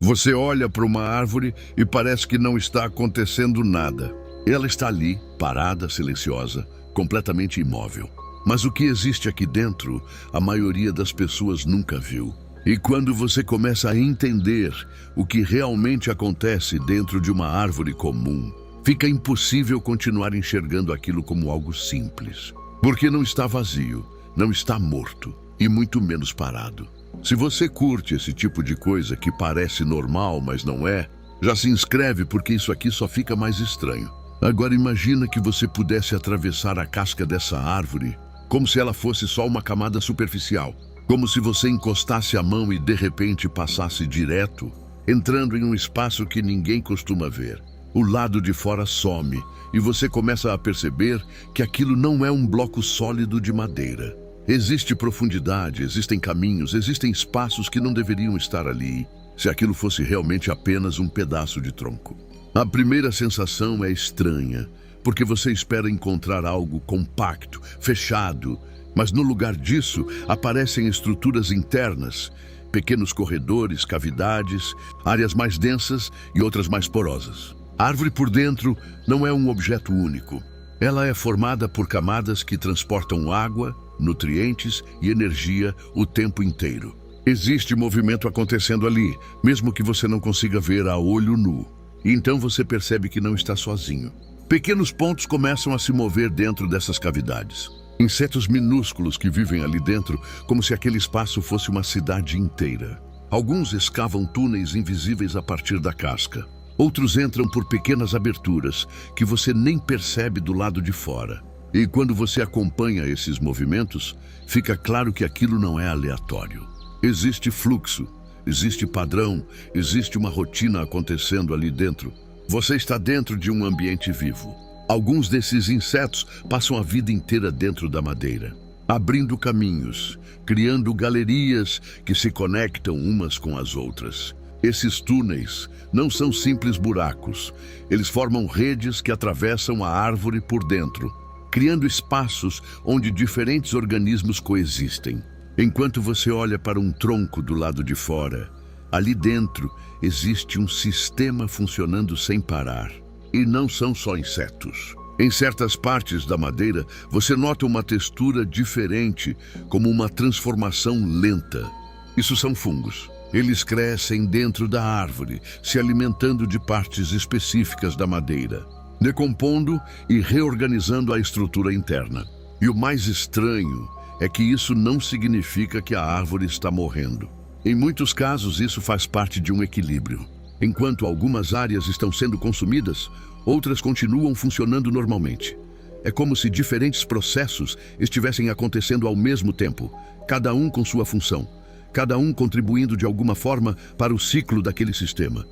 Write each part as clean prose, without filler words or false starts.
Você olha para uma árvore e parece que não está acontecendo nada. Ela está ali, parada, silenciosa, completamente imóvel. Mas o que existe aqui dentro, a maioria das pessoas nunca viu. E quando você começa a entender o que realmente acontece dentro de uma árvore comum, fica impossível continuar enxergando aquilo como algo simples. Porque não está vazio, não está morto e muito menos parado. Se você curte esse tipo de coisa que parece normal, mas não é, já se inscreve porque isso aqui só fica mais estranho. Agora imagina que você pudesse atravessar a casca dessa árvore como se ela fosse só uma camada superficial. Como se você encostasse a mão e de repente passasse direto, entrando em um espaço que ninguém costuma ver. O lado de fora some e você começa a perceber que aquilo não é um bloco sólido de madeira. Existe profundidade, existem caminhos, existem espaços que não deveriam estar ali, se aquilo fosse realmente apenas um pedaço de tronco. A primeira sensação é estranha, porque você espera encontrar algo compacto, fechado, mas no lugar disso aparecem estruturas internas, pequenos corredores, cavidades, áreas mais densas e outras mais porosas. A árvore por dentro não é um objeto único. Ela é formada por camadas que transportam água, nutrientes e energia o tempo inteiro. Existe movimento acontecendo ali, mesmo que você não consiga ver a olho nu. E então você percebe que não está sozinho. Pequenos pontos começam a se mover dentro dessas cavidades. Insetos minúsculos que vivem ali dentro, como se aquele espaço fosse uma cidade inteira. Alguns escavam túneis invisíveis a partir da casca. Outros entram por pequenas aberturas que você nem percebe do lado de fora. E quando você acompanha esses movimentos, fica claro que aquilo não é aleatório. Existe fluxo, existe padrão, existe uma rotina acontecendo ali dentro. Você está dentro de um ambiente vivo. Alguns desses insetos passam a vida inteira dentro da madeira, abrindo caminhos, criando galerias que se conectam umas com as outras. Esses túneis não são simples buracos. Eles formam redes que atravessam a árvore por dentro, criando espaços onde diferentes organismos coexistem. Enquanto você olha para um tronco do lado de fora, ali dentro existe um sistema funcionando sem parar. E não são só insetos. Em certas partes da madeira, você nota uma textura diferente, como uma transformação lenta. Isso são fungos. Eles crescem dentro da árvore, se alimentando de partes específicas da madeira, decompondo e reorganizando a estrutura interna. E o mais estranho é que isso não significa que a árvore está morrendo. Em muitos casos, isso faz parte de um equilíbrio. Enquanto algumas áreas estão sendo consumidas, outras continuam funcionando normalmente. É como se diferentes processos estivessem acontecendo ao mesmo tempo, cada um com sua função, cada um contribuindo de alguma forma para o ciclo daquele sistema.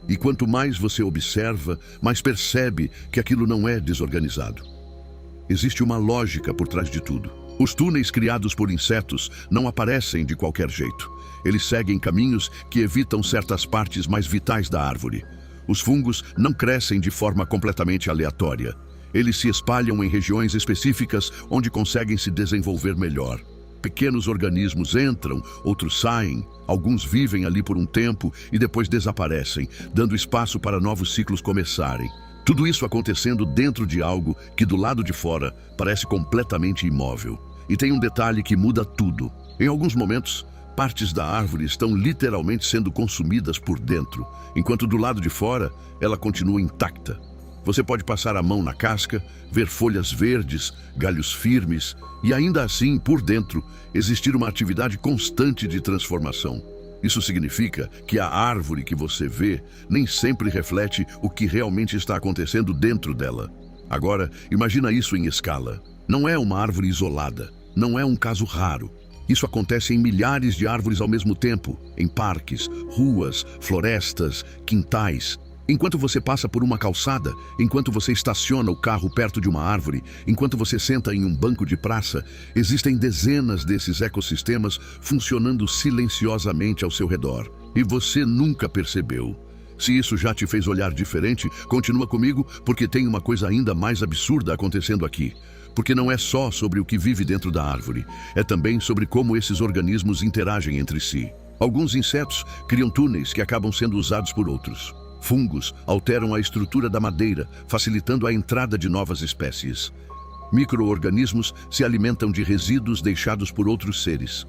E quanto mais você observa, mais percebe que aquilo não é desorganizado. Existe uma lógica por trás de tudo. Os túneis criados por insetos não aparecem de qualquer jeito. Eles seguem caminhos que evitam certas partes mais vitais da árvore. Os fungos não crescem de forma completamente aleatória. Eles se espalham em regiões específicas onde conseguem se desenvolver melhor. Pequenos organismos entram, outros saem, alguns vivem ali por um tempo e depois desaparecem, dando espaço para novos ciclos começarem. Tudo isso acontecendo dentro de algo que do lado de fora parece completamente imóvel. E tem um detalhe que muda tudo. Em alguns momentos, partes da árvore estão literalmente sendo consumidas por dentro, enquanto do lado de fora ela continua intacta. Você pode passar a mão na casca, ver folhas verdes, galhos firmes e ainda assim, por dentro, existir uma atividade constante de transformação. Isso significa que a árvore que você vê nem sempre reflete o que realmente está acontecendo dentro dela. Agora, imagina isso em escala. Não é uma árvore isolada, não é um caso raro. Isso acontece em milhares de árvores ao mesmo tempo, em parques, ruas, florestas, quintais. Enquanto você passa por uma calçada, enquanto você estaciona o carro perto de uma árvore, enquanto você senta em um banco de praça, existem dezenas desses ecossistemas funcionando silenciosamente ao seu redor. E você nunca percebeu. Se isso já te fez olhar diferente, continua comigo, porque tem uma coisa ainda mais absurda acontecendo aqui. Porque não é só sobre o que vive dentro da árvore, é também sobre como esses organismos interagem entre si. Alguns insetos criam túneis que acabam sendo usados por outros. Fungos alteram a estrutura da madeira, facilitando a entrada de novas espécies. Micro-organismos se alimentam de resíduos deixados por outros seres.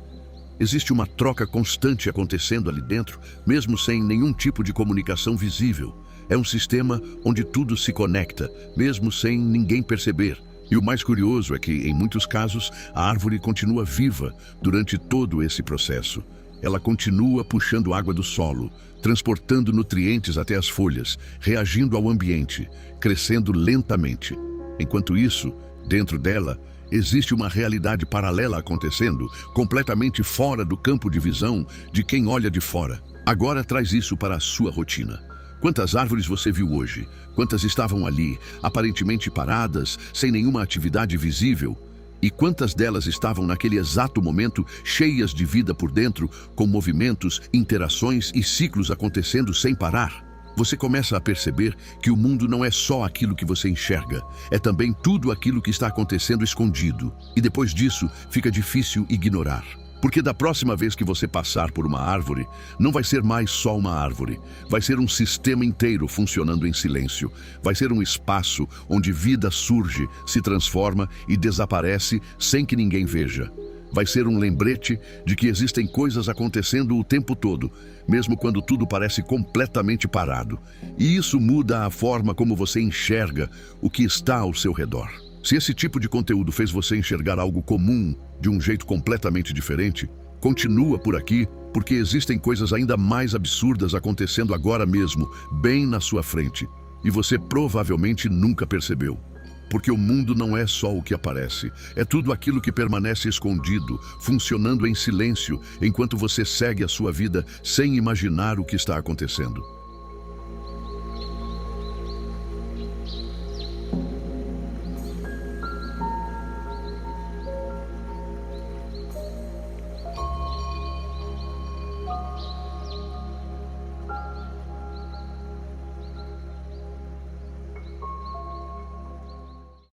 Existe uma troca constante acontecendo ali dentro, mesmo sem nenhum tipo de comunicação visível. É um sistema onde tudo se conecta, mesmo sem ninguém perceber. E o mais curioso é que, em muitos casos, a árvore continua viva durante todo esse processo. Ela continua puxando água do solo, transportando nutrientes até as folhas, reagindo ao ambiente, crescendo lentamente. Enquanto isso, dentro dela, existe uma realidade paralela acontecendo, completamente fora do campo de visão de quem olha de fora. Agora traz isso para a sua rotina. Quantas árvores você viu hoje? Quantas estavam ali, aparentemente paradas, sem nenhuma atividade visível? E quantas delas estavam naquele exato momento cheias de vida por dentro, com movimentos, interações e ciclos acontecendo sem parar? Você começa a perceber que o mundo não é só aquilo que você enxerga, é também tudo aquilo que está acontecendo escondido. E depois disso, fica difícil ignorar. Porque da próxima vez que você passar por uma árvore, não vai ser mais só uma árvore. Vai ser um sistema inteiro funcionando em silêncio. Vai ser um espaço onde vida surge, se transforma e desaparece sem que ninguém veja. Vai ser um lembrete de que existem coisas acontecendo o tempo todo, mesmo quando tudo parece completamente parado. E isso muda a forma como você enxerga o que está ao seu redor. Se esse tipo de conteúdo fez você enxergar algo comum de um jeito completamente diferente, continua por aqui, porque existem coisas ainda mais absurdas acontecendo agora mesmo, bem na sua frente. E você provavelmente nunca percebeu. Porque o mundo não é só o que aparece, é tudo aquilo que permanece escondido, funcionando em silêncio, enquanto você segue a sua vida sem imaginar o que está acontecendo.